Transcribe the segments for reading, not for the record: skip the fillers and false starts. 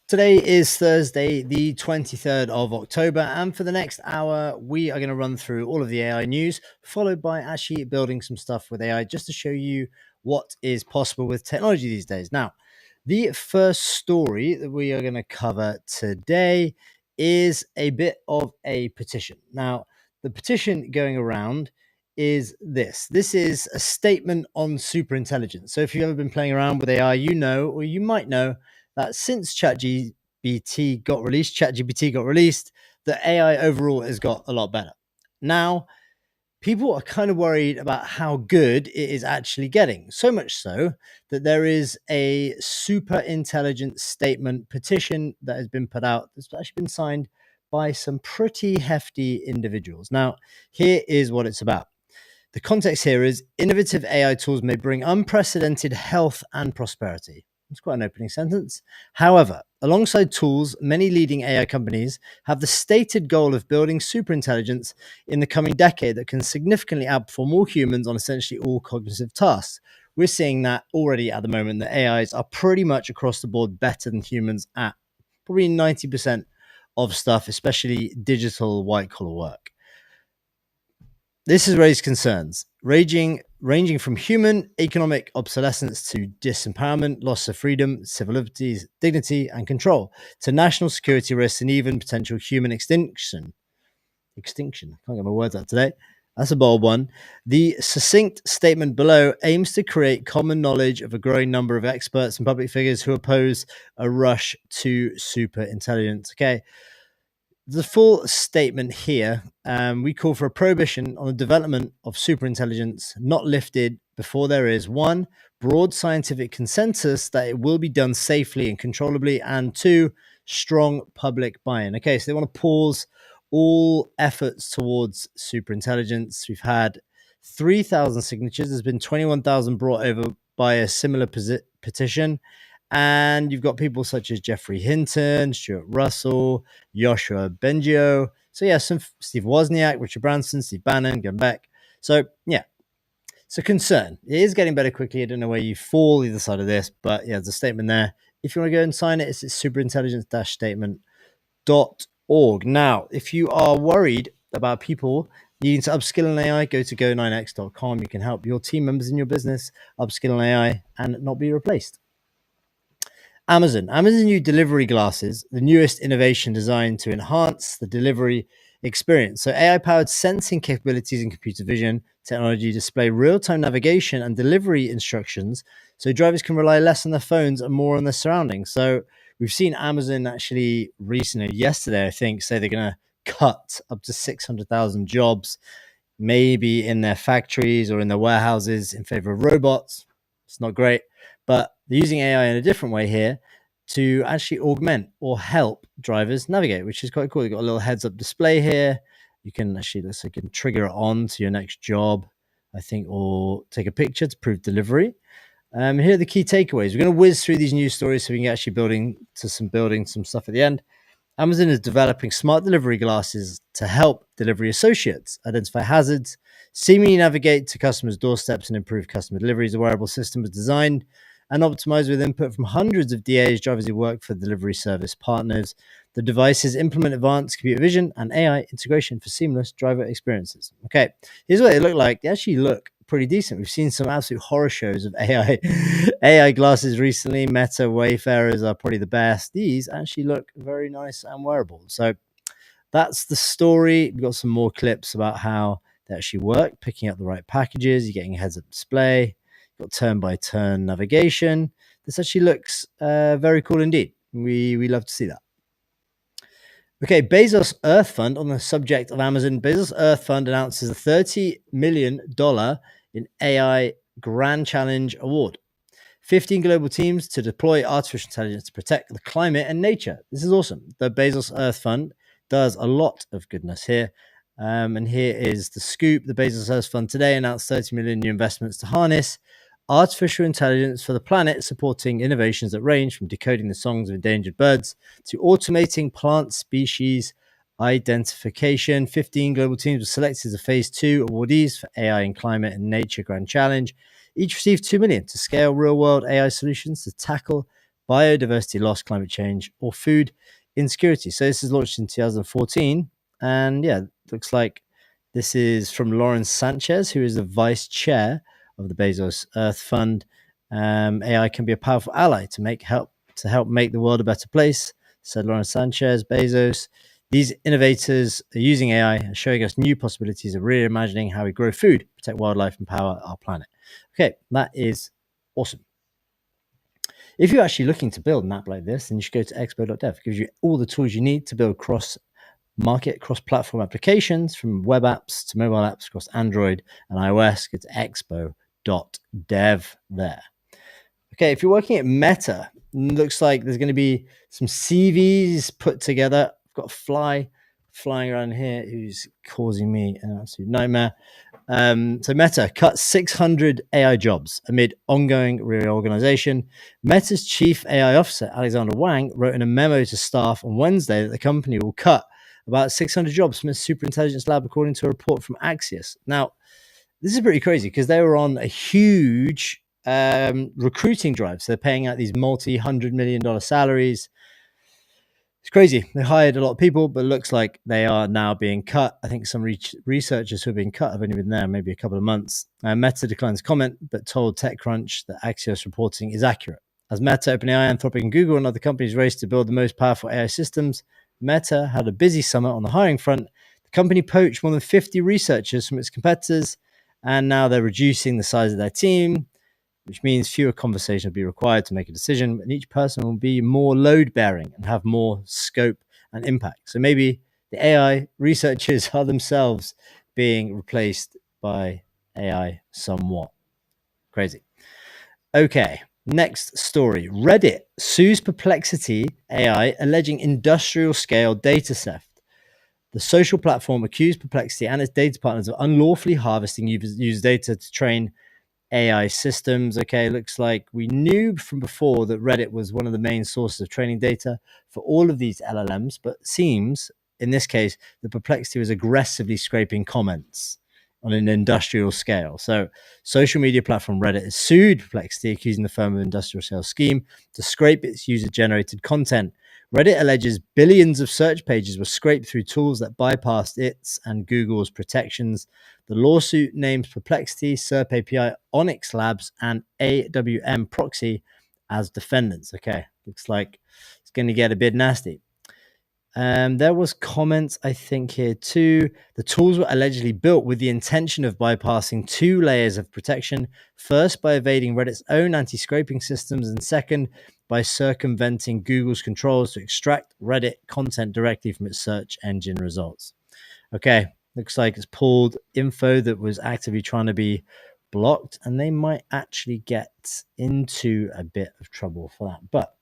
Today is Thursday, the 23rd of October, and for the next hour, we are going to run through all of the AI news, followed by actually building some stuff with AI just to show you what is possible with technology these days. Now, the first story that we are going to cover today is a bit of a petition. Now, the petition going around is this. This is a statement on superintelligence. So if you've ever been playing around with AI, you know, or you might know, that since ChatGPT got released, the AI overall has got a lot better. Now, people are kind of worried about how good it is actually getting. So much so that there is a super intelligent statement petition that has been put out that's actually been signed by some pretty hefty individuals. Now, here is what it's about. The context here is innovative AI tools may bring unprecedented health and prosperity. It's quite an opening sentence. However, alongside tools, many leading AI companies have the stated goal of building superintelligence in the coming decade that can significantly outperform all humans on essentially all cognitive tasks. We're seeing that already at the moment. The AIs are pretty much across the board better than humans at probably 90% of stuff, especially digital white collar work. This has raised concerns, ranging from human economic obsolescence to disempowerment, loss of freedom, civil liberties, dignity, and control, to national security risks and even potential human extinction. I can't get my words out today. That's a bold one. The succinct statement below aims to create common knowledge of a growing number of experts and public figures who oppose a rush to super intelligence. Okay. The full statement here, we call for a prohibition on the development of superintelligence not lifted before there is one, broad scientific consensus that it will be done safely and controllably, and two, strong public buy-in. Okay, so they want to pause all efforts towards superintelligence. We've had 3,000 signatures. There's been 21,000 brought over by a similar petition. And you've got people such as Jeffrey Hinton, Stuart Russell, Joshua Bengio. So, yeah, some Steve Wozniak, Richard Branson, Steve Bannon, Glenn Beck. So, yeah, it's a concern. It is getting better quickly. I don't know where you fall either side of this, but yeah, there's a statement there. If you want to go and sign it, it's superintelligence-statement.org. Now, if you are worried about people needing to upskill in AI, go to go9x.com. You can help your team members in your business upskill in AI and not be replaced. Amazon's new delivery glasses, the newest innovation designed to enhance the delivery experience. So AI-powered sensing capabilities and computer vision technology display real-time navigation and delivery instructions so drivers can rely less on their phones and more on their surroundings. So we've seen Amazon actually recently, yesterday, I think, say they're going to cut up to 600,000 jobs, maybe in their factories or in their warehouses in favor of robots. It's not great. But they're using AI in a different way here to actually augment or help drivers navigate, which is quite cool. You've got a little heads-up display here. You can actually, you can trigger it on to your next job, I think, or take a picture to prove delivery. Here are the key takeaways. We're going to whiz through these news stories so we can get actually building some stuff at the end. Amazon is developing smart delivery glasses to help delivery associates identify hazards, seamlessly navigate to customers' doorsteps, and improve customer deliveries. A wearable system was designed and optimized with input from hundreds of DAs, drivers who work for delivery service partners. The devices implement advanced computer vision and AI integration for seamless driver experiences. Okay, here's what they look like. They actually look pretty decent. We've seen some absolute horror shows of AI glasses recently. Meta Wayfarers are probably the best. These actually look very nice and wearable. So that's the story. We've got some more clips about how they actually work, picking up the right packages. You're getting a heads-up display. You've got turn-by-turn navigation. This actually looks very cool indeed. We love to see that. Okay, Bezos Earth Fund, on the subject of Amazon, Bezos Earth Fund announces a $30 million in AI Grand Challenge Award. 15 global teams to deploy artificial intelligence to protect the climate and nature. This is awesome. The Bezos Earth Fund does a lot of goodness here. And here is the scoop. The Bezos Earth Fund today announced 30 million new investments to harness artificial intelligence for the planet, supporting innovations that range from decoding the songs of endangered birds to automating plant species identification. 15 global teams were selected as the Phase 2 awardees for AI in Climate and Nature Grand Challenge. Each received $2 million to scale real-world AI solutions to tackle biodiversity loss, climate change, or food insecurity. So this is launched in 2014. And yeah, looks like this is from Lauren Sanchez, who is the vice chair of the Bezos Earth Fund. AI can be a powerful ally to help make the world a better place, said Lauren Sanchez. Bezos. These innovators are using AI and showing us new possibilities of reimagining how we grow food, protect wildlife, and power our planet. Okay, that is awesome. If you're actually looking to build an app like this, then you should go to expo.dev. It gives you all the tools you need to build cross-market, cross-platform applications from web apps to mobile apps across Android and iOS. Go to expo.dev there. Okay, if you're working at Meta, looks like there's going to be some CVs put together. I've got a fly flying around here who's causing me an absolute nightmare. So Meta cut 600 AI jobs amid ongoing reorganization. Meta's chief AI officer, Alexander Wang, wrote in a memo to staff on Wednesday that the company will cut about 600 jobs from its superintelligence lab, according to a report from Axios. Now, this is pretty crazy because they were on a huge recruiting drive. So they're paying out these multi-$100 million salaries. It's crazy. They hired a lot of people, but it looks like they are now being cut. I think some researchers who have been cut have only been there maybe a couple of months. Meta declines comment, but told TechCrunch that Axios reporting is accurate. As Meta, OpenAI, Anthropic, and Google and other companies race to build the most powerful AI systems, Meta had a busy summer on the hiring front. The company poached more than 50 researchers from its competitors, and now they're reducing the size of their team, which means fewer conversations will be required to make a decision, and each person will be more load-bearing and have more scope and impact. So maybe the AI researchers are themselves being replaced by AI somewhat. Crazy. Okay, next story. Reddit sues Perplexity AI, alleging industrial-scale data theft. The social platform accused Perplexity and its data partners of unlawfully harvesting user data to train AI systems. Okay, looks like we knew from before that Reddit was one of the main sources of training data for all of these LLMs, but seems in this case the Perplexity was aggressively scraping comments on an industrial scale. So social media platform Reddit has sued Perplexity, accusing the firm of industrial scale scheme to scrape its user-generated content. Reddit alleges billions of search pages were scraped through tools that bypassed its and Google's protections. The lawsuit names Perplexity, SERP API, Onyx Labs, and AWM Proxy as defendants. Okay, looks like it's going to get a bit nasty. There was comments, I think, here too. The tools were allegedly built with the intention of bypassing two layers of protection. First, by evading Reddit's own anti-scraping systems, and second, by circumventing Google's controls to extract Reddit content directly from its search engine results. Okay, looks like it's pulled info that was actively trying to be blocked, and they might actually get into a bit of trouble for that. But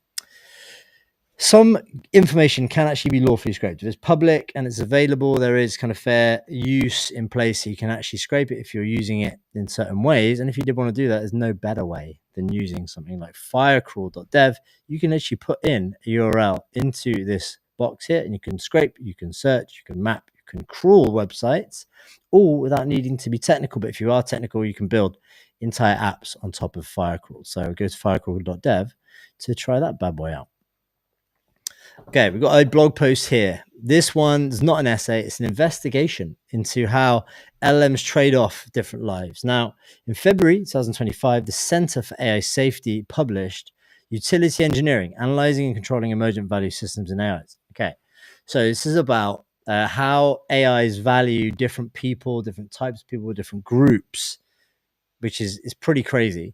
some information can actually be lawfully scraped. If it's public and it's available, there is kind of fair use in place, so you can actually scrape it if you're using it in certain ways. And if you did want to do that, there's no better way than using something like firecrawl.dev. You can actually put in a URL into this box here, and you can scrape, you can search, you can map, you can crawl websites, all without needing to be technical. But if you are technical, you can build entire apps on top of Firecrawl. So go to firecrawl.dev to try that bad boy out. Okay, we've got a blog post here. This one's not an essay, it's an investigation into how LLMs trade off different lives. Now, in February 2025, the Center for AI Safety published Utility Engineering, Analyzing and Controlling Emergent Value Systems in AIs. Okay, so this is about how AIs value different people, different types of people, different groups, which is pretty crazy.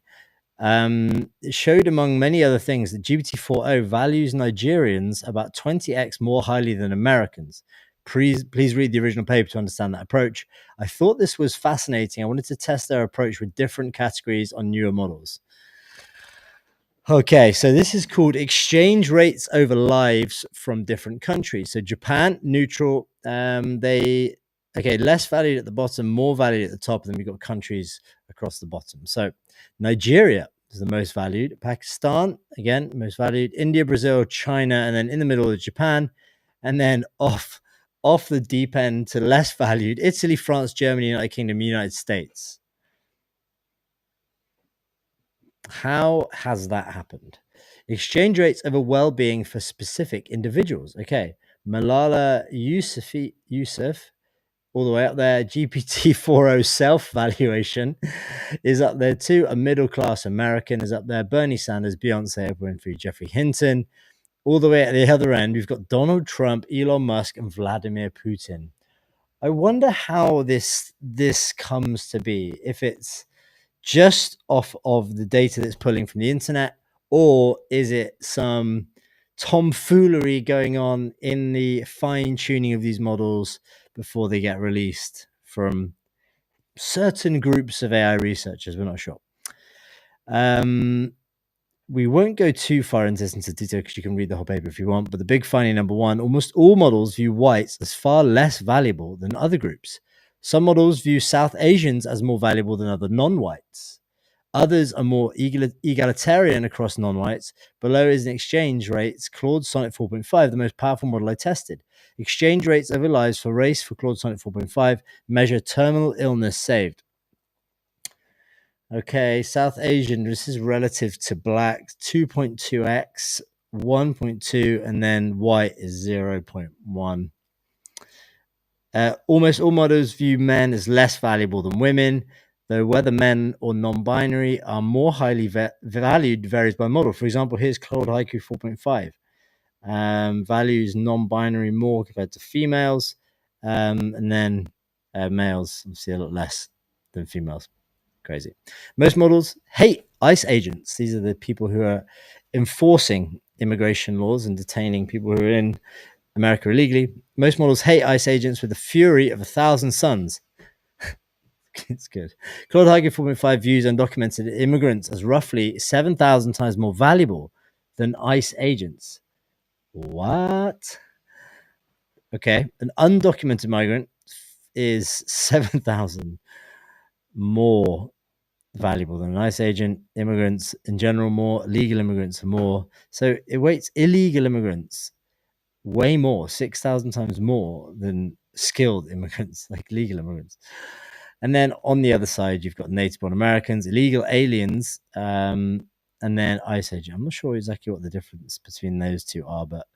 It showed, among many other things, that GPT-4o values Nigerians about 20x more highly than Americans. Please read the original paper to understand that approach. I thought this was fascinating. I wanted to test their approach with different categories on newer models. Okay, so this is called exchange rates over lives from different countries. So Japan, neutral. Less valued at the bottom, more valued at the top, and then we've got countries across the bottom. So Nigeria is the most valued. Pakistan, again, most valued. India, Brazil, China, and then in the middle is Japan. And then off the deep end to less valued, Italy, France, Germany, United Kingdom, United States. How has that happened? Exchange rates over well-being for specific individuals. Okay, Malala Yusuf, all the way up there. GPT-4o self-valuation is up there too. A middle-class American is up there. Bernie Sanders, Beyonce, Oprah Winfrey, Jeffrey Hinton. All the way at the other end, we've got Donald Trump, Elon Musk, and Vladimir Putin. I wonder how this comes to be. If it's just off of the data that's pulling from the internet, or is it some tomfoolery going on in the fine tuning of these models before they get released from certain groups of AI researchers? We're not sure. We won't go too far into this into detail because you can read the whole paper if you want. But the big finding number one, almost all models view whites as far less valuable than other groups. Some models view South Asians as more valuable than other non-whites. Others are more egalitarian across non-whites. Below is an exchange rates Claude Sonnet 4.5, the most powerful model I tested. Exchange rates over lives for race for Claude Sonnet 4.5 measure terminal illness saved. Okay, South Asian, this is relative to black, 2.2x, 1.2, and then white is 0.1. Almost all models view men as less valuable than women, though whether men or non-binary are more highly valued varies by model. For example, here's Claude Haiku 4.5. Values non-binary more compared to females, and then males obviously a lot less than females. Crazy. Most models hate ICE agents. These are the people who are enforcing immigration laws and detaining people who are in America illegally. Most models hate ICE agents with the fury of 1,000 suns. It's good. Claude Haiku 4.5 views undocumented immigrants as roughly 7,000 times more valuable than ICE agents. What? Okay. An undocumented migrant is 7,000 more valuable than an ICE agent. Immigrants in general more, legal immigrants are more. So it weights illegal immigrants way more, 6,000 times more than skilled immigrants, like legal immigrants. And then on the other side, you've got native born Americans, illegal aliens, and then ICE agent. I'm not sure exactly what the difference between those two are, but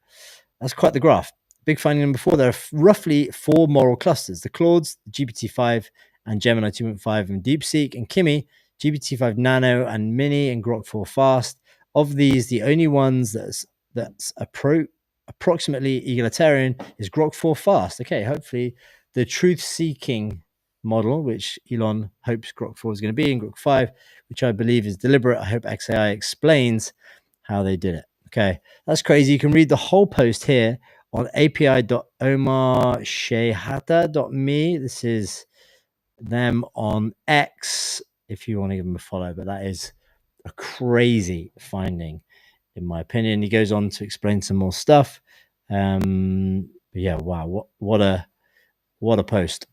that's quite the graph. Big finding number 4, there are roughly 4 moral clusters: the Claudes, the GPT-5, and Gemini 2.5, and DeepSeek, and Kimi, GPT-5 Nano, and Mini, and Grok 4 Fast. Of these, the only ones that's approximately egalitarian is Grok 4 Fast. Okay, hopefully the truth-seeking model, which Elon hopes Grok 4 is going to be, and Grok 5, which I believe is deliberate. I hope XAI explains how they did it. Okay, that's crazy. You can read the whole post here on api.omarshehata.me. This is them on X, if you want to give them a follow. But that is a crazy finding, in my opinion. He goes on to explain some more stuff. But yeah, wow, what a post.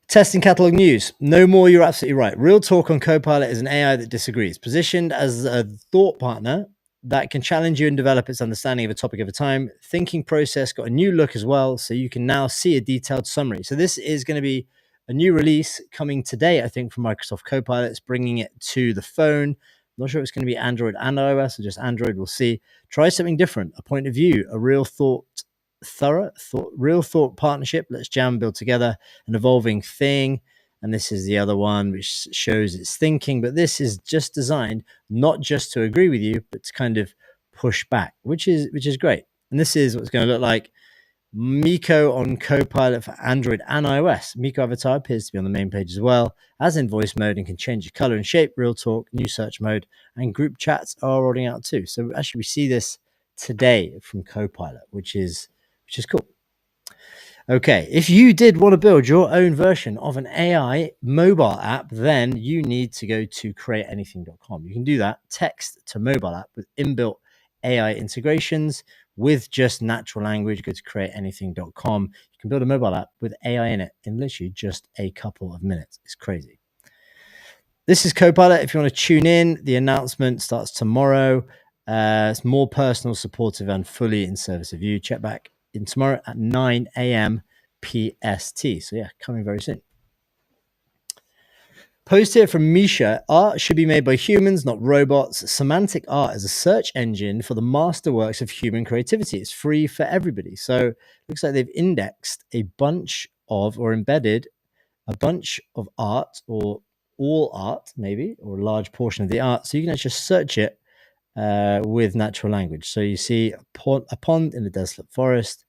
Testing catalog news. No more, you're absolutely right. Real Talk on Copilot is an AI that disagrees, positioned as a thought partner that can challenge you and develop its understanding of a topic at a time. Thinking process got a new look as well, so you can now see a detailed summary. So this is going to be a new release coming today, I think, from Microsoft Copilot. It's bringing it to the phone. I'm not sure if it's going to be Android and iOS or just Android. We'll see. Try something different, a point of view, a real real thought partnership. Let's jam, build together an evolving thing. And this is the other one which shows its thinking, but this is just designed not just to agree with you, but to kind of push back, which is great. And this is what's going to look like. Miko on Copilot for Android and iOS. Miko avatar appears to be on the main page as well, as in voice mode, and can change the color and shape. Real Talk, new search mode, and group chats are rolling out too. So actually we see this today from Copilot, which is cool. Okay, if you did want to build your own version of an AI mobile app, then you need to go to createanything.com. You can do that text to mobile app with inbuilt AI integrations with just natural language. Go to createanything.com. You can build a mobile app with AI in it in literally just a couple of minutes. It's crazy. This is Copilot. If you want to tune in, the announcement starts tomorrow. It's more personal, supportive, and fully in service of you. Check back in tomorrow at 9 a.m. PST. So yeah, coming very soon. Post here from Misha. Art should be made by humans, not robots. Semantic art is a search engine for the masterworks of human creativity. It's free for everybody. So it looks like they've indexed a bunch of, or embedded a bunch of art, or all art, maybe, or a large portion of the art. So you can actually search it with natural language. So you see a pond in a desolate forest.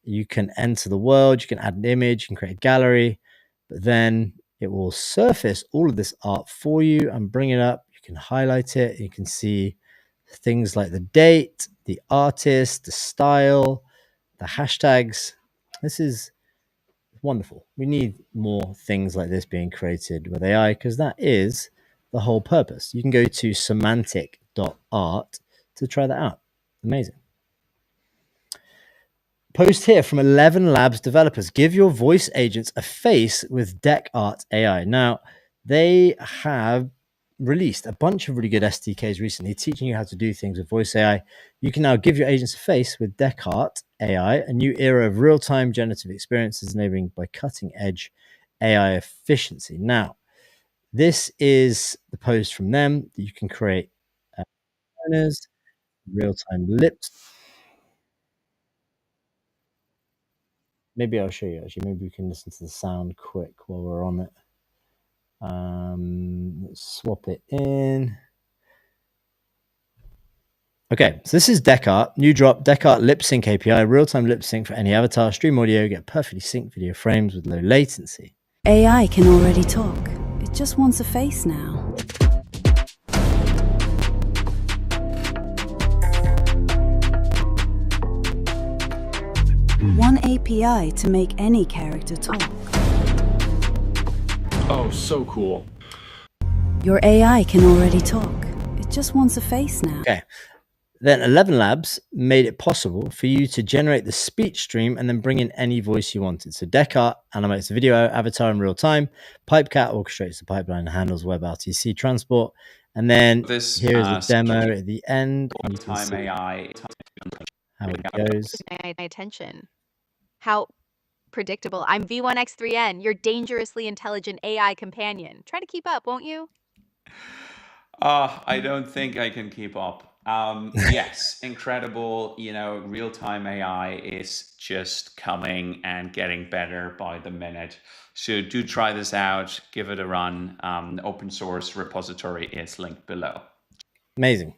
You can enter the world, you can add an image, you can create a gallery, but then it will surface all of this art for you and bring it up. You can highlight it. You can see things like the date, the artist, the style, the hashtags. This is wonderful. We need more things like this being created with AI because that is the whole purpose. You can go to semantic.art to try that out. Amazing. Post here from 11 Labs developers. Give your voice agents a face with DeckArt AI. Now, they have released a bunch of really good SDKs recently teaching you how to do things with voice AI. You can now give your agents a face with DeckArt AI, a new era of real-time generative experiences enabled by cutting-edge AI efficiency. Now, this is the post from them that you can create real-time lips. Maybe I'll show you actually. Maybe we can listen to the sound quick while we're on it. Let's swap it in. Okay, so this is DeckArt. New drop, DeckArt Lip Sync API, real-time lip sync for any avatar, stream audio, get perfectly synced video frames with low latency. AI can already talk. It just wants a face now. One API to make any character talk. Oh, so cool. Your AI can already talk. It just wants a face now. Okay. Then 11 Labs made it possible for you to generate the speech stream and then bring in any voice you wanted. So DeckArt animates the video avatar in real time. Pipecat orchestrates the pipeline and handles WebRTC transport. And then here's a demo at the end. You can see AI how it goes. My attention. How predictable. I'm V1X3N, your dangerously intelligent AI companion. Try to keep up, won't you? I don't think I can keep up. Yes, incredible. Real-time AI is just coming and getting better by the minute. So do try this out. Give it a run. Open source repository is linked below. Amazing.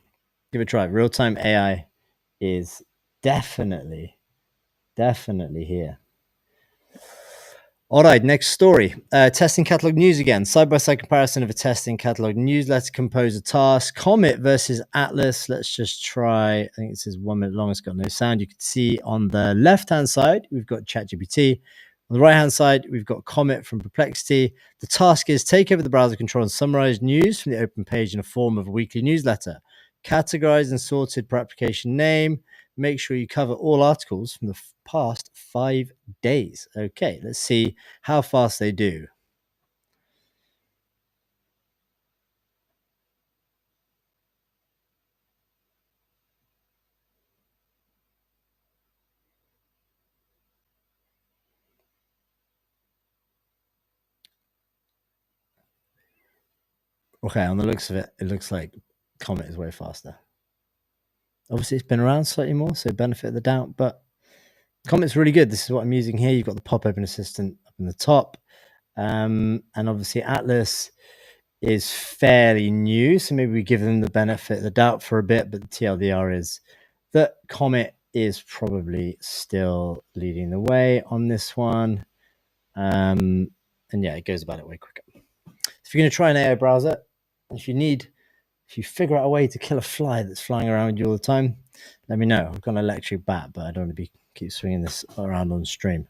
Give it a try. Real-time AI is definitely here. All right, next story. Testing catalog news again. Side-by-side comparison of a testing catalog newsletter composer task. Comet versus Atlas. Let's just try. I think this is 1 minute long. It's got no sound. You can see on the left-hand side, we've got ChatGPT. On the right-hand side, we've got Comet from Perplexity. The task is take over the browser control and summarize news from the open page in a form of a weekly newsletter. Categorized and sorted per application name. Make sure you cover all articles from the past 5 days. Okay, let's see how fast they do. Okay, on the looks of it, it looks like Comet is way faster. Obviously, it's been around slightly more, so benefit of the doubt, but Comet's really good. This is what I'm using here. You've got the pop-open assistant up in the top. And obviously, Atlas is fairly new, so maybe we give them the benefit of the doubt for a bit, but the TLDR is that Comet is probably still leading the way on this one. And yeah, it goes about it way quicker. If you're going to try an AI browser, if you figure out a way to kill a fly that's flying around with you all the time, let me know. I've got an electric bat, but I don't want to keep swinging this around on stream.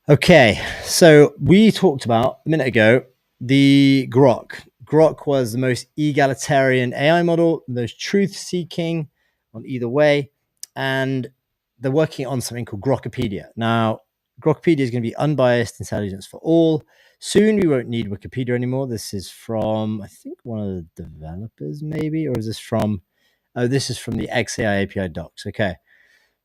Okay, so we talked about a minute ago the Grok. Grok was the most egalitarian AI model, the most truth-seeking on either way, and they're working on something called Grokopedia. Now, Grokopedia is going to be unbiased intelligence for all. Soon we won't need Wikipedia anymore. This is from, I think, one of the developers, maybe, or is this from? Oh, this is from the XAI API docs. Okay,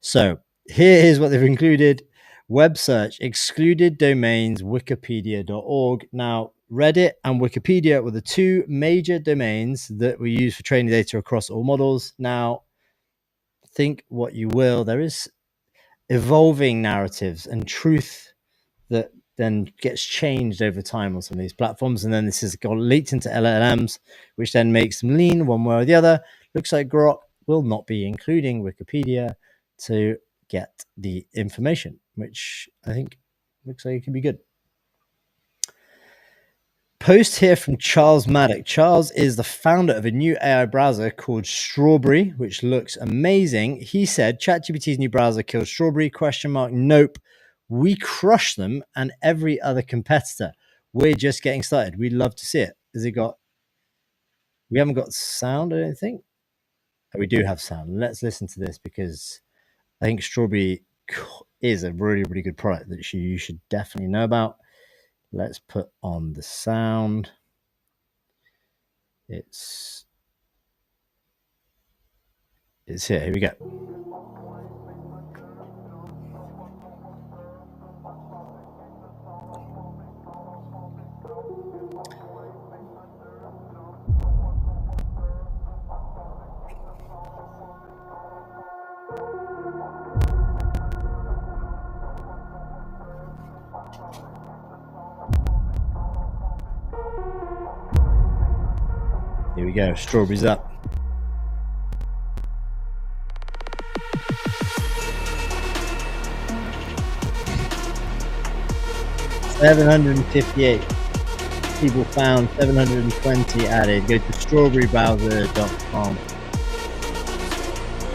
so here is what they've included. Web search, excluded domains, wikipedia.org. Now, Reddit and Wikipedia were the two major domains that were used for training data across all models. Now, think what you will. There is evolving narratives and truth that then gets changed over time on some of these platforms. And then this has got leaked into LLMs, which then makes them lean one way or the other. Looks like Grok will not be including Wikipedia to get the information, which I think looks like it could be good. Post here from Charles Maddock. Charles is the founder of a new AI browser called Strawberry, which looks amazing. He said ChatGPT's new browser killed Strawberry, ? Nope. We crush them and every other competitor. We're just getting started. We'd love to see it. Has it got... We haven't got sound, I don't think. Oh, we do have sound. Let's listen to this because I think Strawberry is a really, really good product that you should definitely know about. Let's put on the sound. It's here. Here we go. Here we go. Strawberries up. $758 people found, 720 added. Go to strawberrybrowser.com.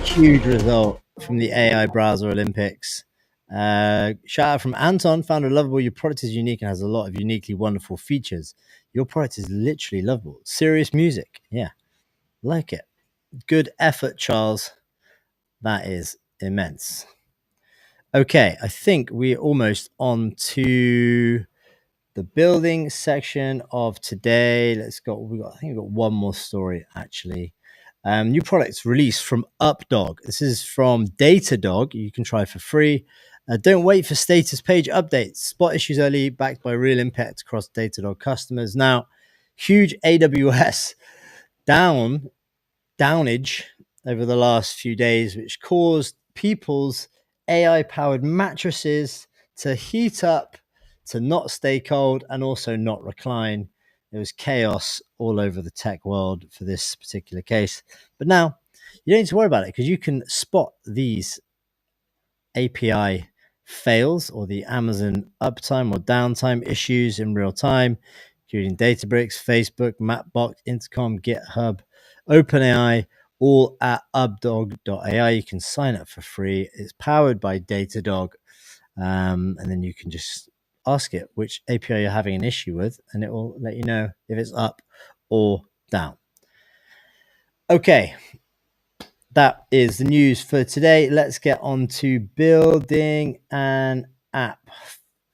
Huge result from the AI Browser Olympics. Shout out from Anton. Found it lovable. Your product is unique and has a lot of uniquely wonderful features. Your product is literally lovable. Serious music. Yeah. Like it. Good effort, Charles. That is immense. Okay, I think we're almost on to the building section of today. I think we've got one more story actually. New products released from UpDog. This is from Datadog. You can try for free. Don't wait for status page updates. Spot issues early, backed by real impact across Datadog customers. Now, huge AWS downage over the last few days, which caused people's AI-powered mattresses to heat up, to not stay cold, and also not recline. There was chaos all over the tech world for this particular case. But now you don't need to worry about it because you can spot these API fails or the Amazon uptime or downtime issues in real time, including Databricks, Facebook, Mapbox, Intercom, GitHub, OpenAI, all at updog.ai. You can sign up for free. It's powered by Datadog. And then you can just ask it which API you're having an issue with, and it will let you know if it's up or down. Okay, that is the news for today. Let's get on to building an app.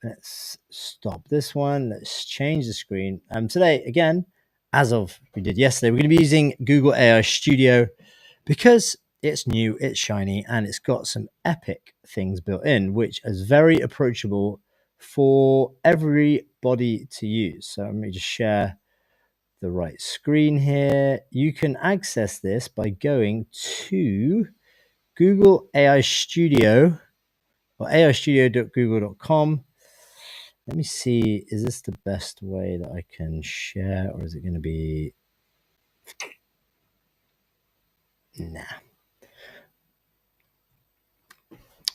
Let's stop this one. Let's change the screen. Today, again, as of we did yesterday, we're going to be using Google AI Studio because it's new, it's shiny, and it's got some epic things built in, which is very approachable for everybody to use. So let me just share the right screen here. You can access this by going to Google AI Studio or aistudio.google.com. Let me see, is this the best way that I can share, or is it going to be... Nah.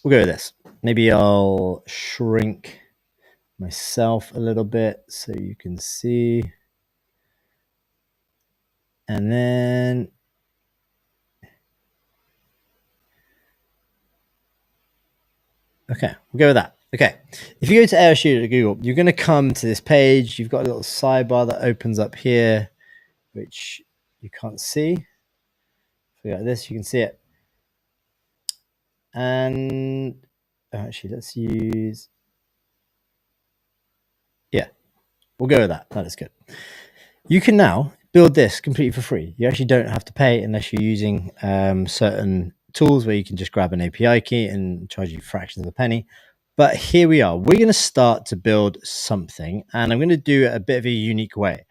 We'll go with this. Maybe I'll shrink myself a little bit so you can see. And then okay, we'll go with that. Okay, if you go to AI Studio at Google, you're going to come to this page. You've got a little sidebar that opens up here, which you can't see. If we go like this, you can see it. And actually, let's use... Yeah, we'll go with that. That is good. You can now build this completely for free. You actually don't have to pay unless you're using certain tools where you can just grab an API key and charge you fractions of a penny. But here we are. We're going to start to build something, and I'm going to do it a bit of a unique way.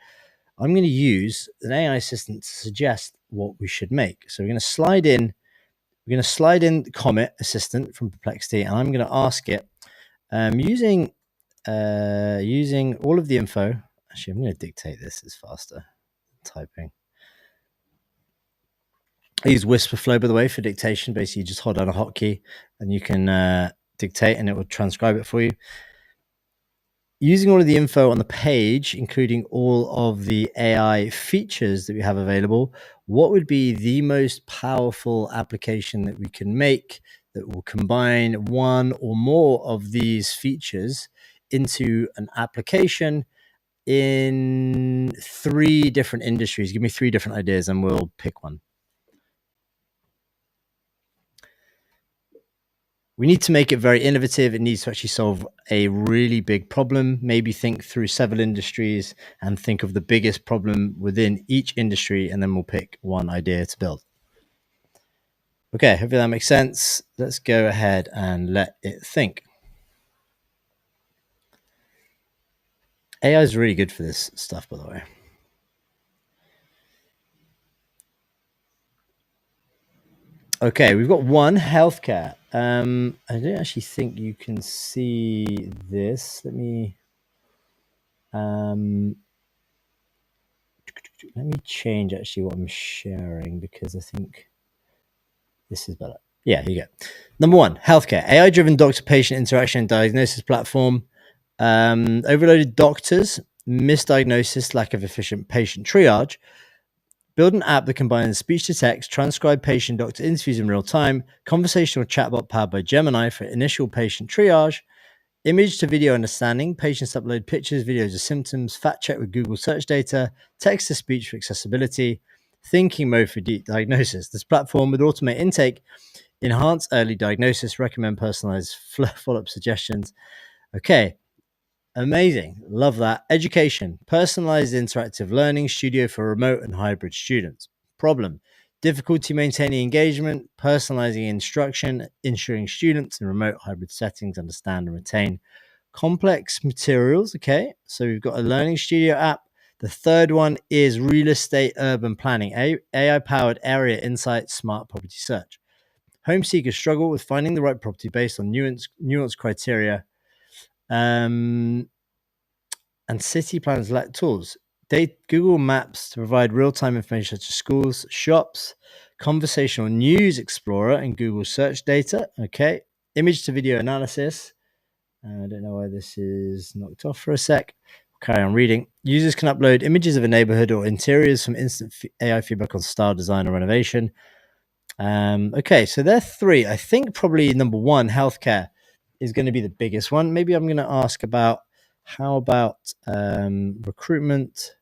I'm going to use an AI assistant to suggest what we should make. So we're going to slide in. We're going to slide in the Comet Assistant from Perplexity, and I'm going to ask it using all of the info. Actually, I'm going to dictate this. It's faster typing. I use Whisperflow, by the way, for dictation. Basically, you just hold down a hotkey and you can dictate and it will transcribe it for you. Using all of the info on the page, including all of the AI features that we have available, what would be the most powerful application that we can make that will combine one or more of these features into an application in 3 different industries? Give me 3 different ideas and we'll pick one. We need to make it very innovative. It needs to actually solve a really big problem. Maybe think through several industries and think of the biggest problem within each industry, and then we'll pick one idea to build. Okay, hopefully that makes sense. Let's go ahead and let it think. AI is really good for this stuff, by the way. Okay, we've got one, healthcare. I don't actually think you can see this. Let me change actually what I'm sharing because I think this is better. Yeah, here you go. Number 1, healthcare. AI-driven doctor-patient interaction and diagnosis platform. Overloaded doctors, misdiagnosis, lack of efficient patient triage. Build an app that combines speech-to-text, transcribe patient-doctor interviews in real time, conversational chatbot powered by Gemini for initial patient triage, image-to-video understanding, patients upload pictures, videos of symptoms, fact-check with Google search data, text-to-speech for accessibility, thinking mode for deep diagnosis. This platform would automate intake, enhance early diagnosis, recommend personalized follow-up suggestions. Okay, amazing. Love that. Education, personalized interactive learning studio for remote and hybrid students. Problem, difficulty maintaining engagement, personalizing instruction, ensuring students in remote hybrid settings understand and retain complex materials. Okay, so we've got a learning studio app. The third one is real estate urban planning, AI-powered area insight, smart property search. Home seekers struggle with finding the right property based on nuanced criteria. And city planners lack tools. Google Maps to provide real-time information such as schools, shops, conversational news explorer, and Google search data. Okay, image to video analysis. I don't know why this is knocked off for a sec. Carry on reading. Users can upload images of a neighborhood or interiors from instant AI feedback on style, design, or renovation. Okay, so there are 3. I think probably number 1, healthcare, is going to be the biggest one. Maybe I'm going to ask about how about recruitment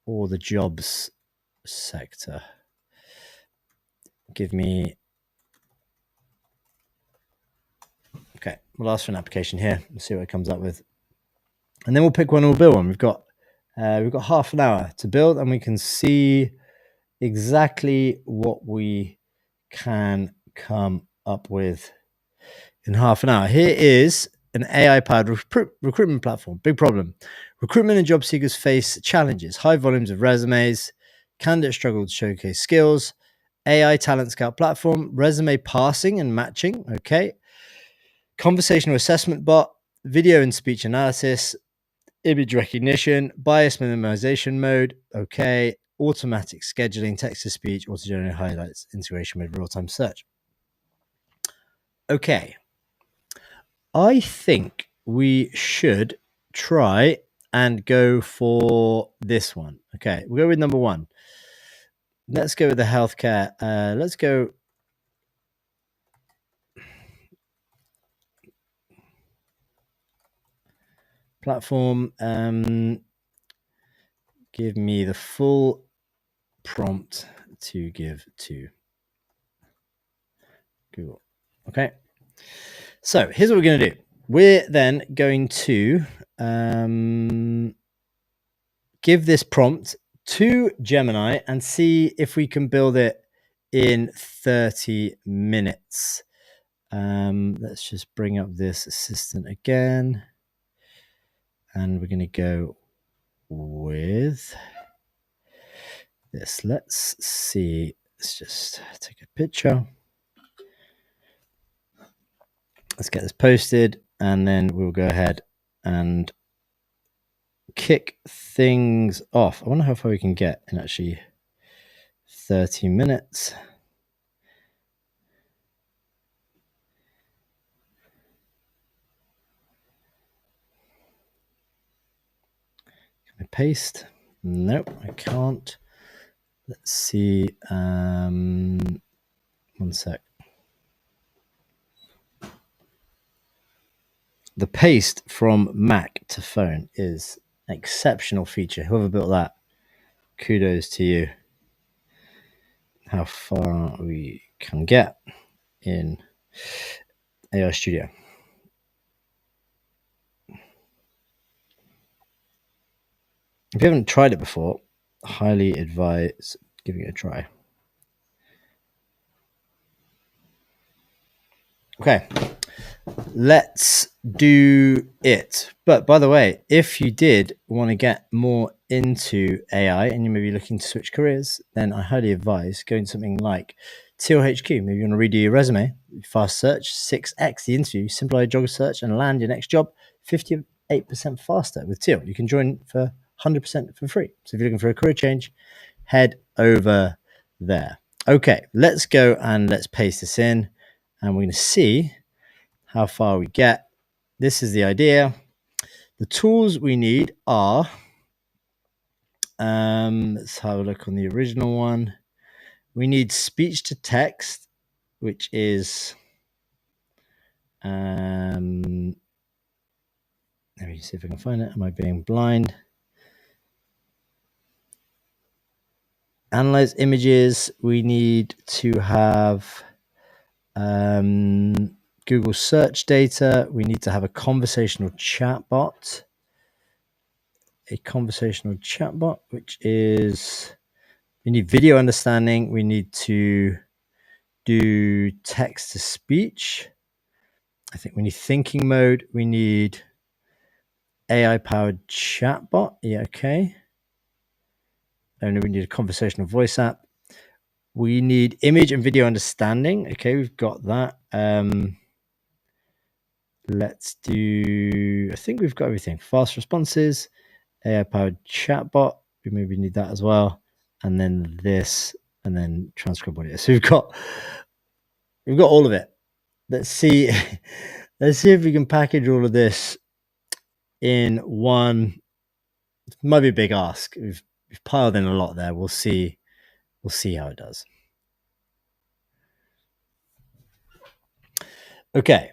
or the jobs sector? Give me. Okay, we'll ask for an application here and see what it comes up with, and then we'll pick one and we'll build one. We've got half an hour to build, and we can see exactly what we can come up with in half an hour. Here is an AI-powered recruitment platform. Big problem. Recruitment and job seekers face challenges. High volumes of resumes. Candidates struggle to showcase skills. AI talent scout platform. Resume parsing and matching. Okay. Conversational assessment bot. Video and speech analysis. Image recognition. Bias minimization mode. Okay. Automatic scheduling. Text-to-speech. Auto-generated highlights. Integration with real-time search. Okay. I think we should try and go for this one. Okay, we'll go with number 1. Let's go with the healthcare. Let's go. Platform. Give me the full prompt to give to Google. Okay. So here's what we're going to do. We're then going to give this prompt to Gemini and see if we can build it in 30 minutes. Let's just bring up this assistant again. And we're going to go with this. Let's see. Let's just take a picture. Let's get this posted, and then we'll go ahead and kick things off. I wonder how far we can get in actually 30 minutes. Can I paste? Nope, I can't. Let's see. One sec. The paste from Mac to phone is an exceptional feature. Whoever built that, kudos to you. How far we can get in AI Studio. If you haven't tried it before, highly advise giving it a try. Okay, let's do it. But by the way, if you did want to get more into AI and you may be looking to switch careers, then I highly advise going to something like TLHQ. Maybe you want to redo your resume, fast search, 6x the interview, simplify job search, and land your next job 58% faster with Teal. You can join for 100% for free. So if you're looking for a career change, head over there. Okay, let's go and let's paste this in. And we're going to see how far we get. This is the idea. The tools we need are, let's have a look on the original one. We need speech to text, which is, let me see if I can find it. Am I being blind? Analyze images. We need to have Google search data. We need to have a conversational chatbot. Which is, we need video understanding. We need to do text to speech. I think we need thinking mode. We need AI powered chatbot. Yeah, okay. And we need a conversational voice app. We need image and video understanding. Okay, we've got that. Let's do, I think we've got everything. Fast responses, AI powered chatbot. We maybe need that as well. And then this, and then transcribe audio. So we've got all of it. Let's see if we can package all of this in one. It might be a big ask. We've piled in a lot there. We'll see how it does. Okay,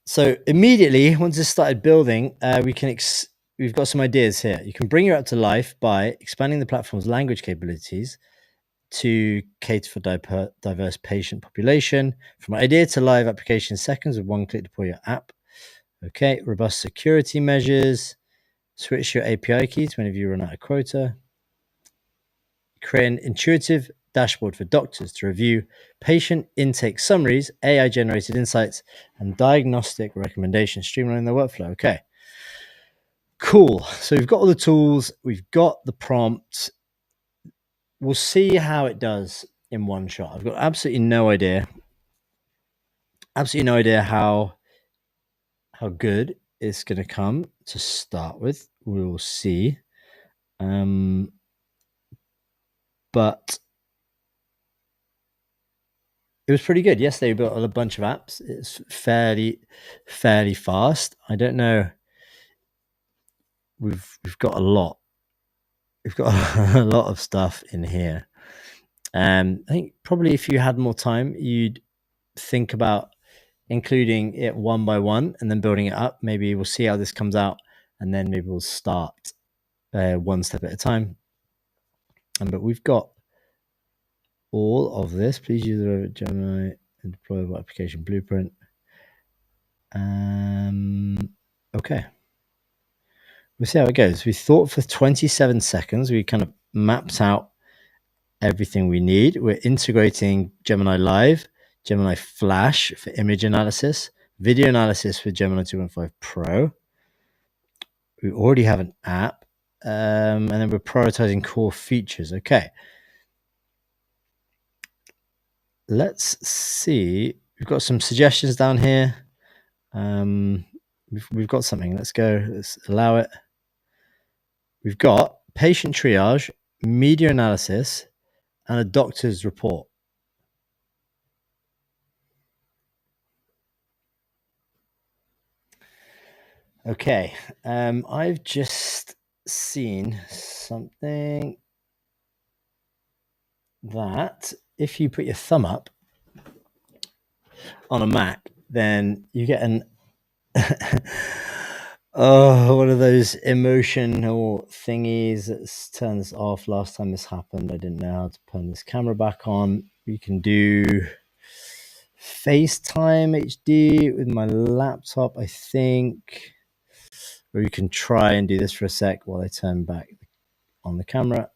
so immediately once it's started building, we've got some ideas here. You can bring your app to life by expanding the platform's language capabilities to cater for diverse patient population. From idea to live application in seconds with one click deploy your app. Okay, robust security measures. Switch your API keys whenever you run out of quota. Create an intuitive dashboard for doctors to review patient intake summaries, AI-generated insights, and diagnostic recommendations, streamlining the workflow. Okay, cool. So we've got all the tools. We've got the prompt. We'll see how it does in one shot. I've got absolutely no idea how good it's going to come to start with. We will see. But it was pretty good. Yesterday we built a bunch of apps. It's fairly fast. I don't know. We've got a lot. We've got a lot of stuff in here. I think probably if you had more time, you'd think about including it one by one and then building it up. Maybe we'll see how this comes out, and then maybe we'll start one step at a time. But we've got all of this. Please use the Gemini and deployable application blueprint. Okay. We'll see how it goes. We thought for 27 seconds. We kind of mapped out everything we need. We're integrating Gemini Live Gemini Flash for image analysis, video analysis for Gemini 2.5 Pro. We already have an app, and then we're prioritizing core features. Okay. Let's see. We've got some suggestions down here. We've got something. Let's go. Let's allow it. We've got patient triage, media analysis, and a doctor's report. Okay. I've just seen something that if you put your thumb up on a Mac, then you get an one of those emotional thingies that turns off. Last time this happened, I didn't know how to turn this camera back on. We can do FaceTime HD with my laptop, I think. Or you can try and do this for a sec while I turn back on the camera.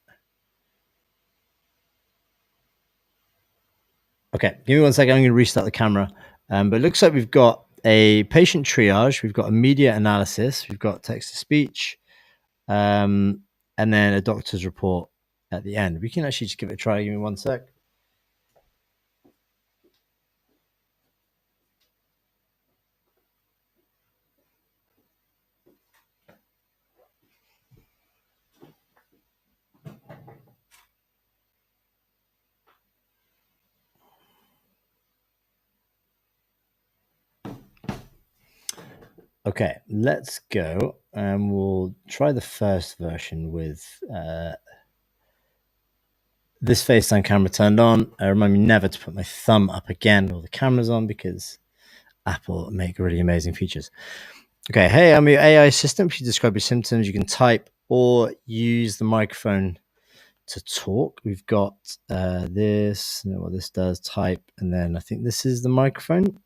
Okay, give me 1 second. I'm going to restart the camera. But it looks like we've got a patient triage. We've got a media analysis. We've got text to speech. And then a doctor's report at the end. We can actually just give it a try. Give me 1 sec. Okay, let's go and we'll try the first version with this FaceTime camera turned on. Remind me never to put my thumb up again while the camera's on because Apple make really amazing features. Okay, hey, I'm your AI assistant. If you describe your symptoms, you can type or use the microphone to talk. We've got this, you know what this does, type, and then I think this is the microphone.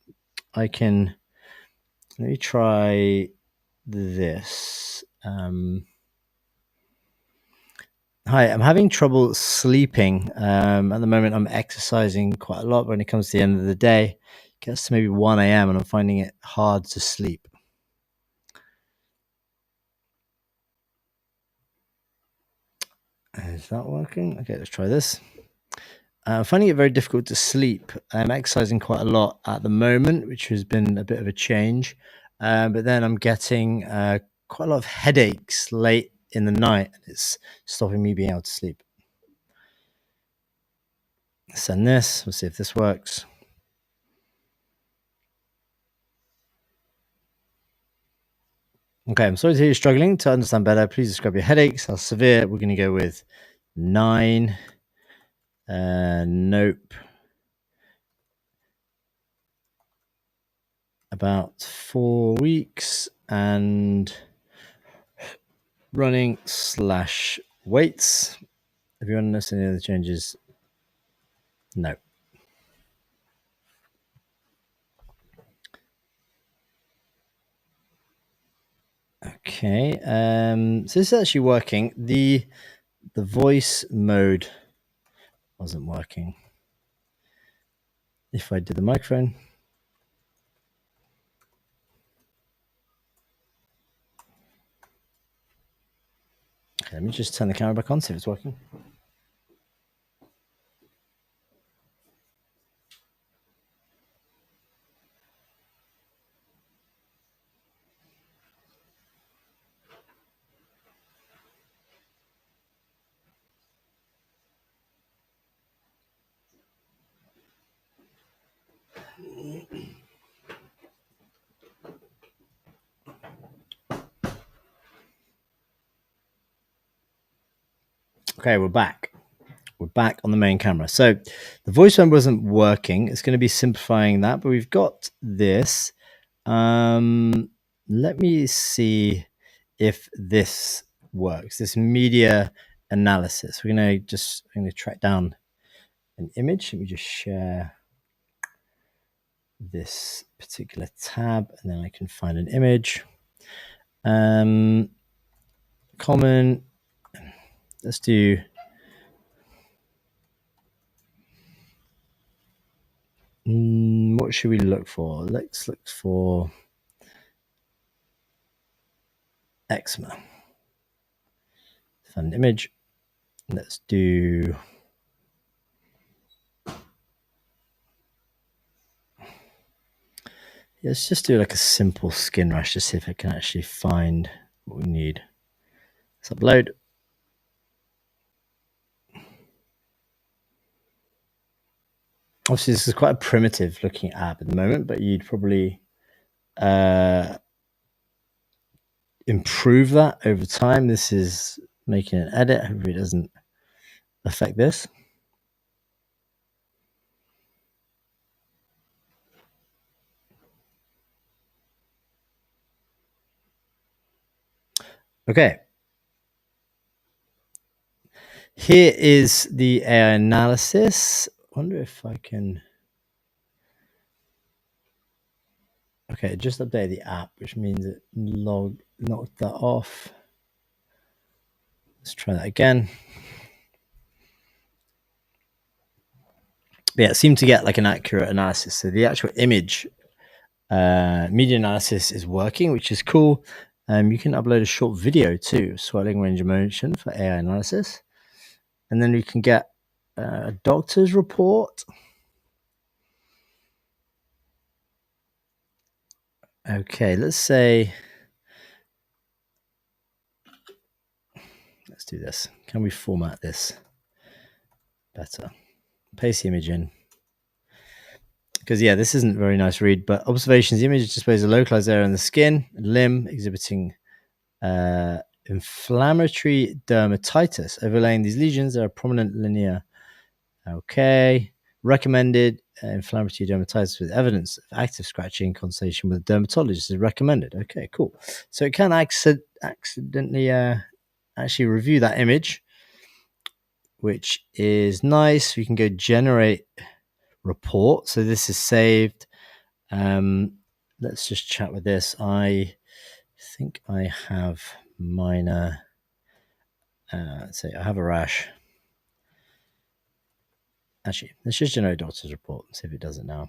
Let me try this. Hi, I'm having trouble sleeping. At the moment, I'm exercising quite a lot. When it comes to the end of the day, it gets to maybe 1 a.m. and I'm finding it hard to sleep. Is that working? Okay, let's try this. I'm finding it very difficult to sleep. I'm exercising quite a lot at the moment, which has been a bit of a change. But then I'm getting quite a lot of headaches late in the night. It's stopping me being able to sleep. Send this. We'll see if this works. Okay, I'm sorry to hear you're struggling. To understand better, please describe your headaches. How severe? We're going to go with 9. Nope. About 4 weeks and running / weights. If you want to notice any other changes, no. Okay, so this is actually working. The voice mode wasn't working. If I did the microphone. Okay, let me just turn the camera back on, see if it's working. Okay, we're back. We're back on the main camera. So the voice mode wasn't working. It's going to be simplifying that, but we've got this. Let me see if this works. This media analysis. I'm going to track down an image. Let me just share this particular tab and then I can find an image. Common. Let's do what should we look for? Let's look for eczema. Find an image. Let's do let's just do like a simple skin rash to see if I can actually find what we need. Let's upload. Obviously, this is quite a primitive looking app at the moment, but you'd probably improve that over time. This is making an edit. Hopefully it doesn't affect this. Okay. Here is the AI analysis. I wonder if I can... Okay, just update the app, which means it knocked that off. Let's try that again. But yeah, it seemed to get like an accurate analysis. So the actual image media analysis is working, which is cool. You can upload a short video too, swelling range of motion for AI analysis. And then we can get a doctor's report. Okay, let's do this. Can we format this better? Paste the image in. Because, yeah, this isn't a very nice read, but observations, the image displays a localized area on the skin, limb, exhibiting inflammatory dermatitis. Overlaying these lesions, there are prominent linear. Okay. Recommended inflammatory dermatitis with evidence of active scratching. Consultation with a dermatologist is recommended. Okay, cool. So it can accidentally actually review that image, which is nice. We can go generate report. So this is saved. Let's just chat with this. I think I have minor. Say I have a rash. Actually, let's just generate a doctor's report and see if it does it now.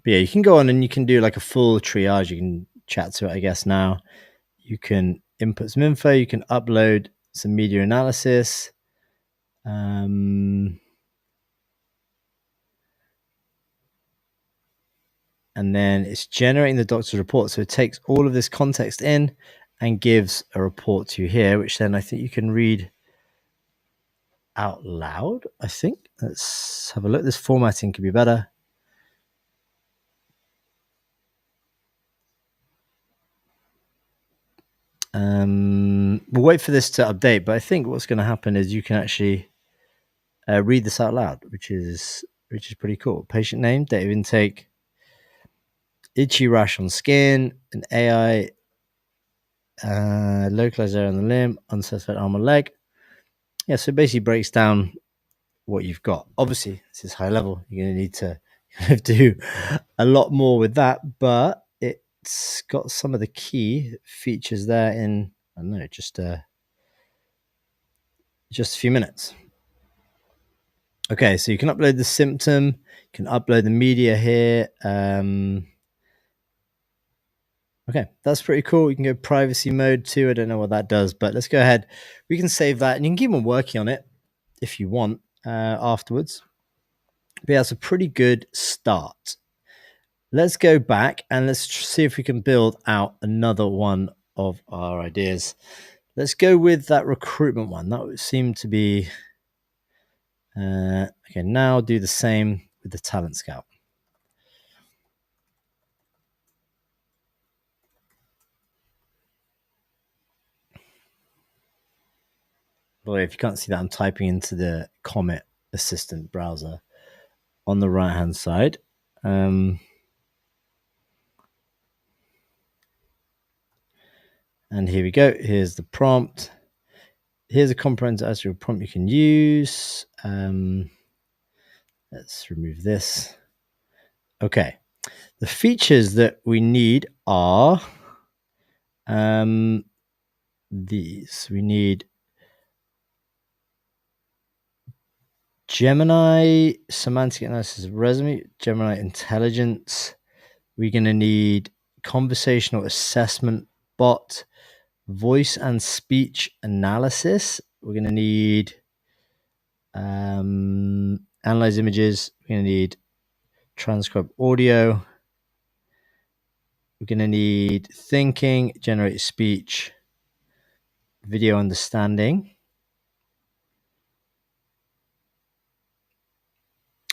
But yeah, you can go on and you can do like a full triage. You can chat to it, I guess, now. You can input some info. You can upload some media analysis. And then it's generating the doctor's report. So it takes all of this context in and gives a report to you here, which then I think you can read out loud, I think. Let's have a look. This formatting could be better. We'll wait for this to update, but I think what's going to happen is you can actually read this out loud, which is pretty cool. Patient name, date of intake, itchy rash on skin, an AI localized area on the limb, unsatisfied arm or leg. Yeah, so it basically breaks down what you've got. Obviously, this is high level. You're going to need to do a lot more with that, but it's got some of the key features there in, I don't know, just a few minutes. Okay, so you can upload the symptom, you can upload the media here. Okay, that's pretty cool. You can go privacy mode too. I don't know what that does, but let's go ahead. We can save that and you can keep on working on it if you want afterwards. But yeah, it's a pretty good start. Let's go back and let's see if we can build out another one of our ideas. Let's go with that recruitment one. That would seem to be... okay, now do the same with the talent scout. Boy, if you can't see that, I'm typing into the Comet Assistant browser on the right-hand side. And here we go. Here's the prompt. Here's a comprehensive actual prompt you can use. Let's remove this. Okay. The features that we need are these. We need Gemini semantic analysis of resume, Gemini intelligence. We're going to need conversational assessment bot, voice and speech analysis. We're going to need analyze images. We're going to need transcribe audio. We're going to need thinking, generate speech, video understanding.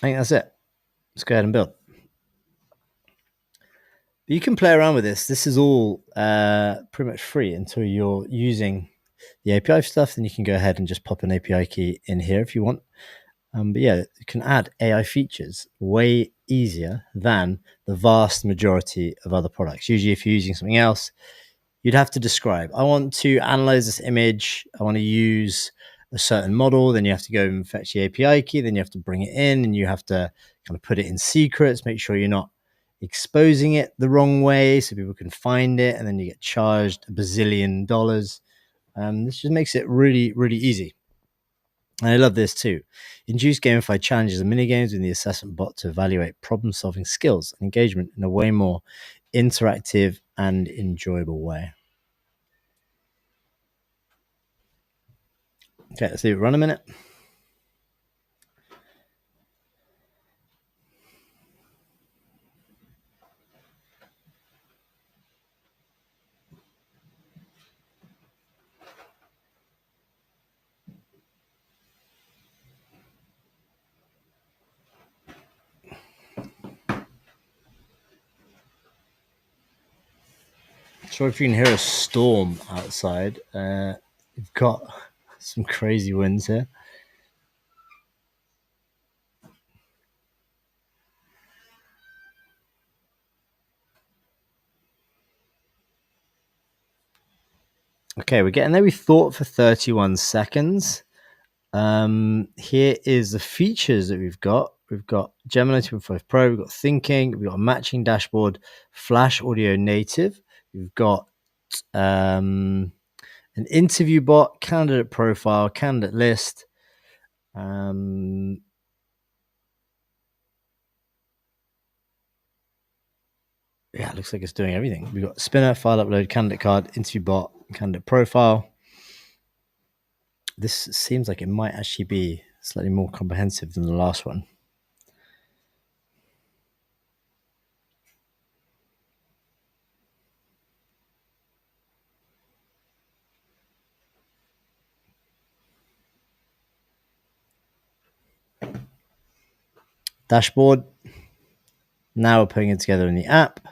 I think that's it. Let's go ahead and build. But you can play around with this. This is all pretty much free until you're using the API stuff. Then you can go ahead and just pop an API key in here if you want. But yeah, you can add AI features way easier than the vast majority of other products. Usually, if you're using something else, you'd have to describe, I want to analyze this image. I want to use a certain model. Then you have to go and fetch the API key. Then you have to bring it in and you have to kind of put it in secrets, make sure you're not exposing it the wrong way so people can find it. And then you get charged $1 bazillion. This just makes it really, really easy. And I love this too. Induce gamified challenges and minigames with the assessment bot to evaluate problem-solving skills and engagement in a way more interactive and enjoyable way. Okay, let's leave it run a minute. Sorry if you can hear a storm outside. We've got some crazy winds here. Okay, we're getting there. We thought for 31 seconds. Here is the features that we've got. We've got Gemini 2.5 Pro, we've got thinking, we've got a matching dashboard, Flash Audio Native, we've got an interview bot, candidate profile, candidate list. Yeah, it looks like it's doing everything. We've got spinner, file upload, candidate card, interview bot, candidate profile. This seems like it might actually be slightly more comprehensive than the last one. Dashboard. Now we're putting it together in the app.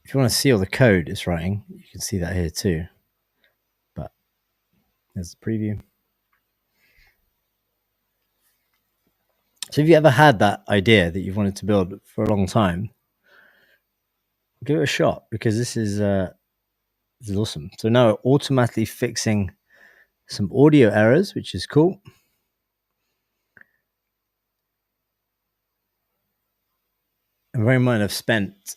If you want to see all the code it's writing, you can see that here too. But there's the preview. So if you ever had that idea that you've wanted to build for a long time, give it a shot because this is awesome. So now we're automatically fixing some audio errors, which is cool. And bear in mind, I've spent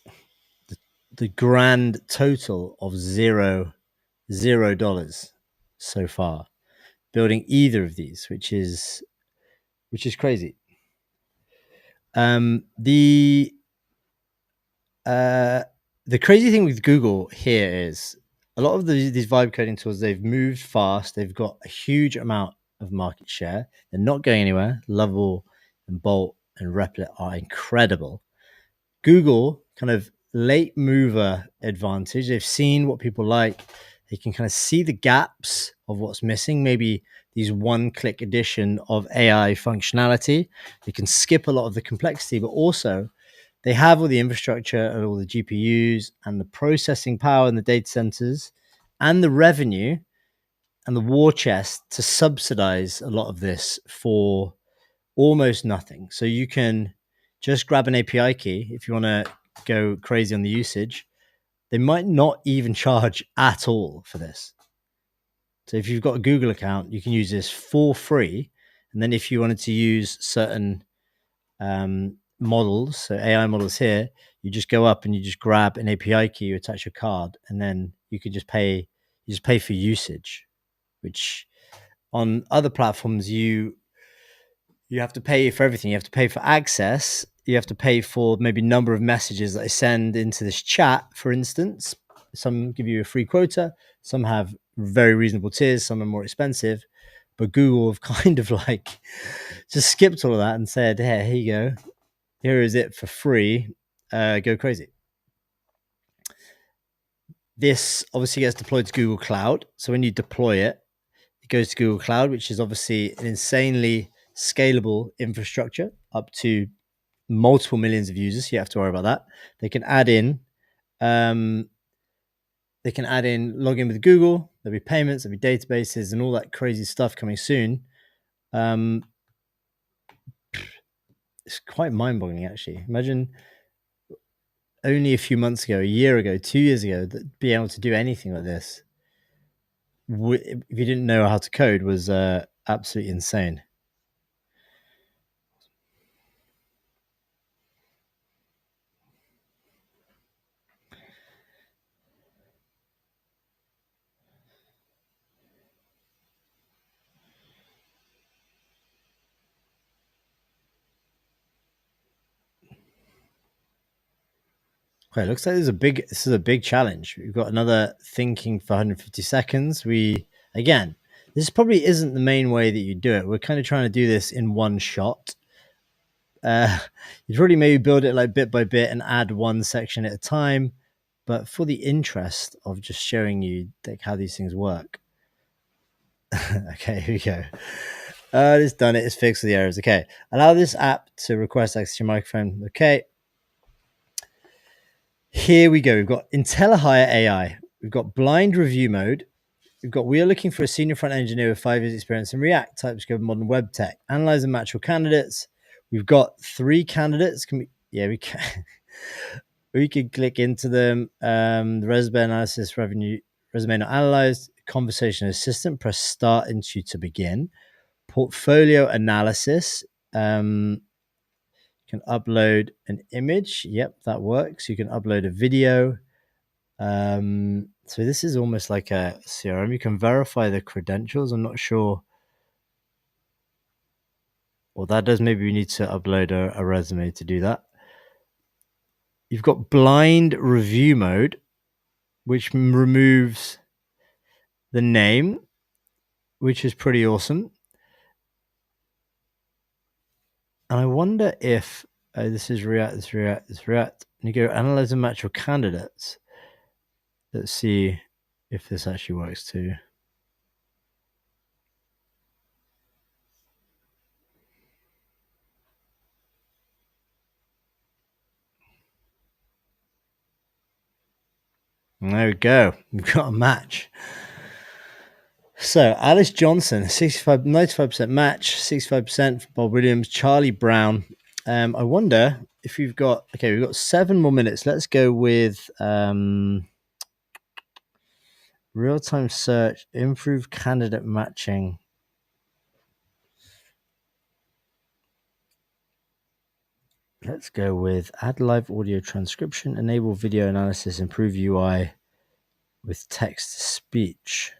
the grand total of $0 so far building either of these, which is crazy. The crazy thing with Google here is a lot of these vibe coding tools, they've moved fast. They've got a huge amount of market share. They're not going anywhere. Lovable and Bolt and Replit are incredible. Google, kind of late mover advantage. They've seen what people like. They can kind of see the gaps of what's missing. Maybe these one-click addition of AI functionality. They can skip a lot of the complexity, but also they have all the infrastructure and all the GPUs and the processing power and the data centers and the revenue and the war chest to subsidize a lot of this for almost nothing. So you can just grab an API key if you want to go crazy on the usage. They might not even charge at all for this. So if you've got a Google account, you can use this for free. And then if you wanted to use certain models, so AI models here, you just go up and you just grab an API key, you attach your card, and then you could just pay, You just pay for usage, which on other platforms you have to pay for everything. You have to pay for access. You have to pay for maybe number of messages that I send into this chat, for instance. Some give you a free quota. Some have very reasonable tiers. Some are more expensive. But Google have kind of like just skipped all of that and said, hey, here you go. Here is it for free. Go crazy. This obviously gets deployed to Google Cloud. So when you deploy it, it goes to Google Cloud, which is obviously an insanely scalable infrastructure up to multiple millions of users. So you have to worry about that. They can add in, log in with Google. There'll be payments, there'll be databases, and all that crazy stuff coming soon. It's quite mind-boggling, actually. Imagine only a few months ago, a year ago, 2 years ago, that being able to do anything like this, if you didn't know how to code, was absolutely insane. Okay, it looks like this is a big challenge. We've got another thinking for 150 seconds. This probably isn't the main way that you do it. We're kind of trying to do this in one shot. You'd really maybe build it like bit by bit and add one section at a time. But for the interest of just showing you like how these things work. Okay, here we go. It's done it. It's fixed the errors. Okay. Allow this app to request access to your microphone. Okay. Here we go. We've got IntelliHire AI. We've got blind review mode. We are looking for a senior front engineer with 5 years experience in React, TypeScript, modern web tech. Analyze and match your candidates. We've got 3 candidates. We can. We could click into them. The resume analysis, resume not analyzed. Conversation assistant. Press start into to begin. Portfolio analysis. You can upload an image. Yep, that works. You can upload a video. So this is almost like a CRM. You can verify the credentials. I'm not sure. Well, that does. Maybe we need to upload a resume to do that. You've got blind review mode, which removes the name, which is pretty awesome. And I wonder if this is React, this React. And you go analyze and match your candidates. Let's see if this actually works too. And there we go. We've got a match. So Alice Johnson, 95% match, 65% for Bob Williams, Charlie Brown. I wonder if we've got 7 more minutes. Let's go with real-time search, improve candidate matching. Let's go with add live audio transcription, enable video analysis, improve UI with text to speech.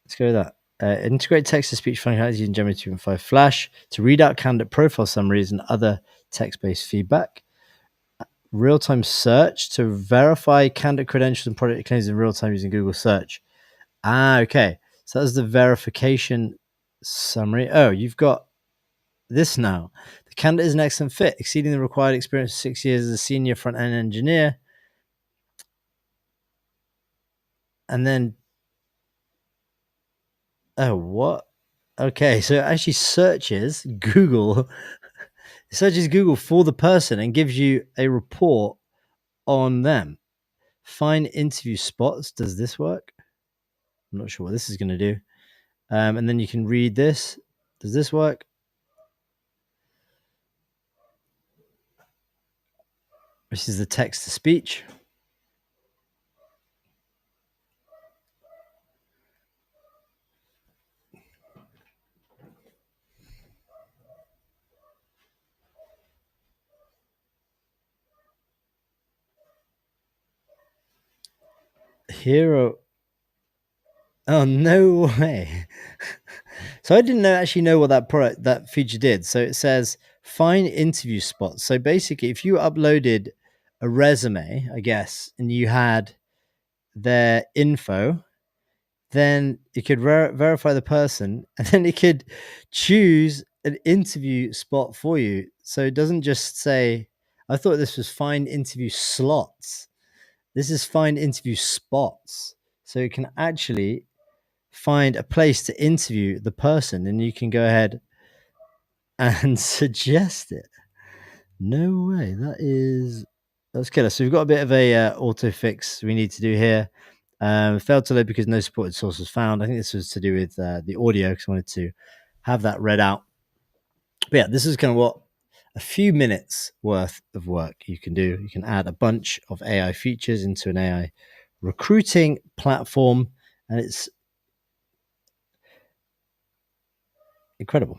Let's go with that. Integrate text to speech functionality using Gemini 2.5 Flash to read out candidate profile summaries and other text-based feedback. Real-time search to verify candidate credentials and product claims in real time using Google Search. Okay. So that's the verification summary. Oh, you've got this now. The candidate is an excellent fit, exceeding the required experience of 6 years as a senior front-end engineer. And then, oh, what? Okay, so it actually searches Google. It searches Google for the person and gives you a report on them. Find interview spots. Does this work? I'm not sure what this is going to do. And then you can read this. Does this work? This is the text to speech. Here Oh, no way. So I didn't actually know what that feature did. So it says find interview spots. So basically, if you uploaded a resume, I guess, and you had their info, then it could verify the person, and then it could choose an interview spot for you. So it doesn't just say, I thought this was find interview slots. This is find interview spots. So it can actually find a place to interview the person, and you can go ahead and suggest it. No way. That's killer. So we've got a bit of a auto fix we need to do here. Failed to load because no supported source was found. I think this was to do with the audio because I wanted to have that read out. But yeah, this is kind of what a few minutes worth of work you can do. You can add a bunch of AI features into an AI recruiting platform, and it's incredible.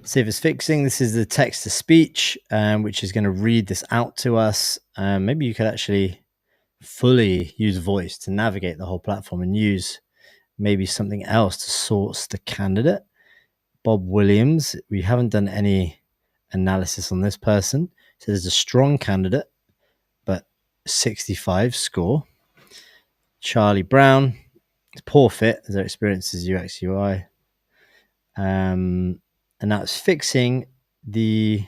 See if it's fixing. This is the text to speech, which is going to read this out to us. Maybe you could actually fully use voice to navigate the whole platform and use maybe something else to source the candidate. Bob Williams, we haven't done any analysis on this person. So there's a strong candidate, but 65 score. Charlie Brown, poor fit, their experience is UX UI. And that's fixing the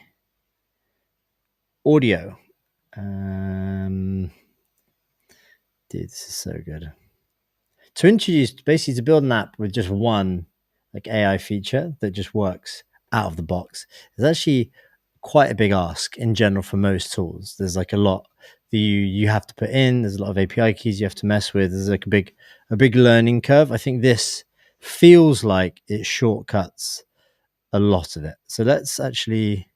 audio. Dude, this is so good. To introduce, basically, to build an app with just one like AI feature that just works out of the box is actually quite a big ask in general for most tools. There's like a lot that you have to put in. There's a lot of API keys you have to mess with. There's like a big learning curve. I think this feels like it shortcuts a lot of it. So let's actually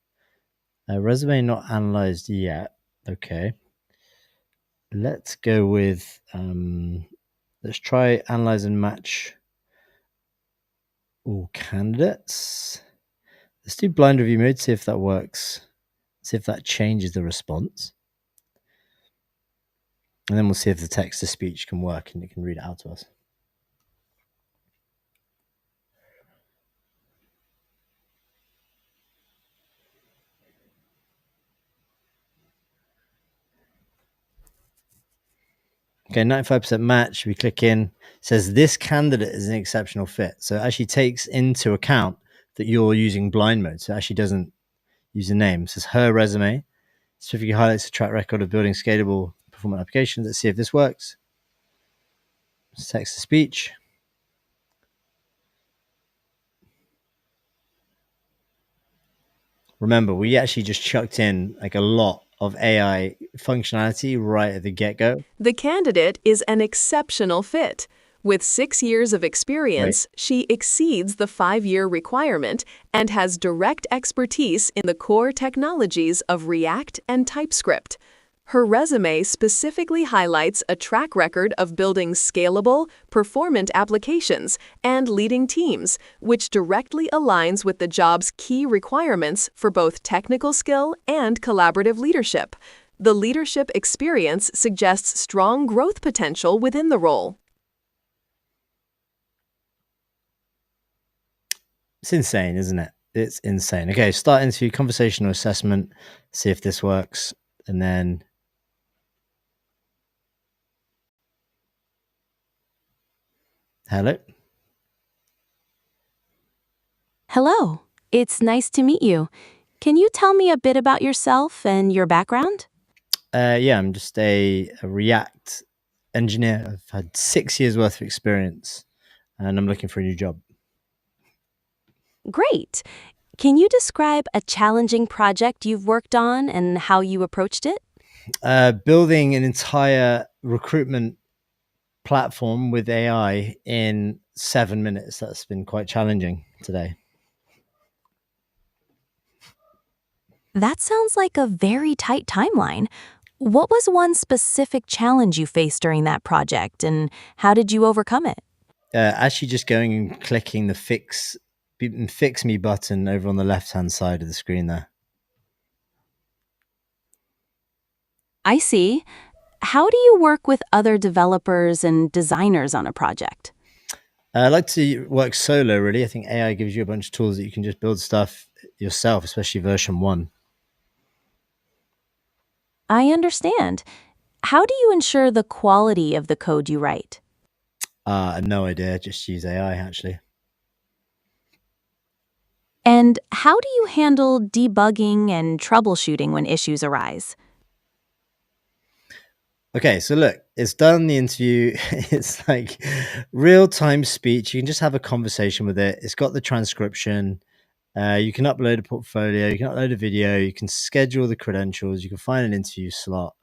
resume not analyzed yet. Okay. Let's go with let's try analyze and match all candidates. Let's do blind review mode, see if that works. See if that changes the response. And then we'll see if the text to speech can work and it can read it out to us. Okay, 95% match. We click in. It says this candidate is an exceptional fit. So it actually takes into account that you're using blind mode. So it actually doesn't use a name. It says her resume. Specifically highlights the track record of building scalable performance applications. Let's see if this works. It's text to speech. Remember, we actually just chucked in like a lot of AI functionality right at the get-go. The candidate is an exceptional fit. With 6 years of experience, she exceeds the 5-year requirement and has direct expertise in the core technologies of React and TypeScript. Her resume specifically highlights a track record of building scalable, performant applications and leading teams, which directly aligns with the job's key requirements for both technical skill and collaborative leadership. The leadership experience suggests strong growth potential within the role. It's insane, isn't it? It's insane. Okay, start interview, conversational assessment, see if this works, and then hello. Hello, it's nice to meet you. Can you tell me a bit about yourself and your background? Yeah, I'm just a React engineer. I've had 6 years worth of experience, and I'm looking for a new job. Great. Can you describe a challenging project you've worked on and how you approached it? Building an entire recruitment platform with AI in 7 minutes. That's been quite challenging today. That sounds like a very tight timeline. What was one specific challenge you faced during that project, and how did you overcome it? Actually, just going and clicking the fix me button over on the left hand side of the screen there. I see. How do you work with other developers and designers on a project? I like to work solo, really. I think AI gives you a bunch of tools that you can just build stuff yourself, especially version 1. I understand. How do you ensure the quality of the code you write? No idea. Just use AI, actually. And how do you handle debugging and troubleshooting when issues arise? Okay, so look, it's done the interview. It's like real-time speech. You can just have a conversation with it. It's got the transcription. You can upload a portfolio. You can upload a video. You can schedule the credentials. You can find an interview slot.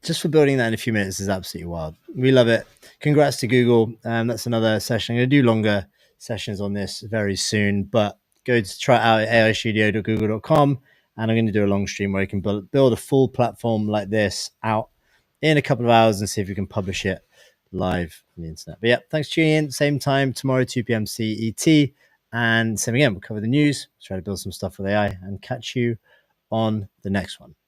Just for building that in a few minutes is absolutely wild. We love it. Congrats to Google. That's another session. I'm going to do longer sessions on this very soon, but go to try it out at aistudio.google.com. And I'm going to do a long stream where you can build a full platform like this out in a couple of hours and see if you can publish it live on the internet. But yeah, thanks for tuning in. Same time tomorrow, 2 p.m. CET. And same again, we'll cover the news, try to build some stuff with AI, and catch you on the next one.